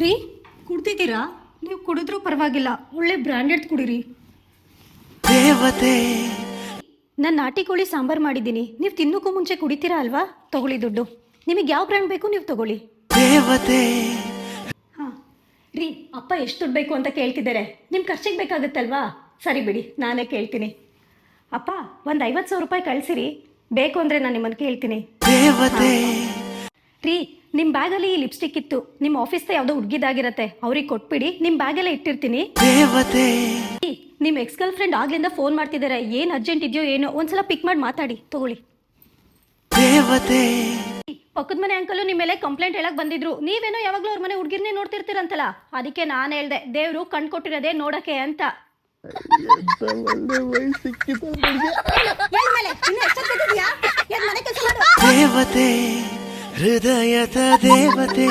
ರೀ ಕುಡ್ತಿದ್ದೀರಾ? ನೀವು ಕುಡಿದ್ರೂ ಪರವಾಗಿಲ್ಲ, ಒಳ್ಳೆ ಬ್ರ್ಯಾಂಡೆಡ್ ಕುಡೀರಿ. ದೇವತೆ ನಾನು ನಾಟಿ ಕೋಳಿ ಸಾಂಬಾರು ಮಾಡಿದ್ದೀನಿ, ನೀವು ತಿನ್ನೋಕ್ಕೂ ಮುಂಚೆ ಕುಡಿತೀರಾ ಅಲ್ವಾ? ತಗೊಳ್ಳಿ ದುಡ್ಡು. ನಿಮಗೆ ಯಾವ ಬ್ರ್ಯಾಂಡ್ ಬೇಕು ನೀವು ತಗೊಳ್ಳಿ. ದೇವತೆ ಹಾಂ ರೀ, ಅಪ್ಪ ಎಷ್ಟು ದುಡ್ಡು ಬೇಕು ಅಂತ ಕೇಳ್ತಿದ್ದಾರೆ. ನಿಮ್ಮ ಖರ್ಚಿಗೆ ಬೇಕಾಗುತ್ತಲ್ವಾ? ಸರಿ ಬಿಡಿ, ನಾನೇ ಕೇಳ್ತೀನಿ. ಅಪ್ಪ ಒಂದು 50,000 ರೂಪಾಯಿ ಕಳಿಸಿರಿ, ಬೇಕು ಅಂದರೆ ನಾನು ನಿಮ್ಮನ್ನು ಕೇಳ್ತೀನಿ. ದೇವತೆ ರೀ, ನಿಮ್ಮ ಬ್ಯಾಗಲ್ಲಿ ಈ ಲಿಪ್ಸ್ಟಿಕ್ ಇತ್ತು, ನಿಮ್ಮ ಆಫೀಸ್ದ ಯಾವುದೋ ಹುಡುಗಿದಾಗಿರತ್ತೆ, ಅವ್ರಿಗೆ ಕೊಟ್ಬಿಡಿ, ನಿಮ್ಮ ಬ್ಯಾಗೆಲ್ಲ ಇಟ್ಟಿರ್ತೀನಿ. ದೇವತೆ ನಿಮ್ಮ ಎಕ್ಸ್ ಗರ್ಲ್ ಫ್ರೆಂಡ್ ಆಗ್ಲಿಂದ ಫೋನ್ ಮಾಡ್ತಿದ್ದಾರೆ, ಏನು ಅರ್ಜೆಂಟ್ ಇದೆಯೋ ಏನೋ, ಒಂದ್ಸಲ ಪಿಕ್ ಮಾಡಿ ಮಾತಾಡಿ, ತಗೊಳ್ಳಿ. ದೇವತೆ ಪಕ್ಕದ ಮನೆ ಅಂಕಲು ನಿಮ್ಮ ಮೇಲೆ ಕಂಪ್ಲೇಂಟ್ ಹೇಳಕ್ ಬಂದಿದ್ರು, ನೀವೇನೋ ಯಾವಾಗಲೂ ಅವ್ರ ಮನೆ ಹುಡುಗಿರ್ನೇ ನೋಡ್ತಿರ್ತೀರಂತಲ್ಲ, ಅದಕ್ಕೆ ನಾನು ಹೇಳ್ದೆ ದೇವರು ಕಣ್ ಕೊಟ್ಟಿರೋದೇ ನೋಡಕ್ಕೆ ಅಂತ. ದೇವತೆ ಹೃದಯದ ದೇವತೆ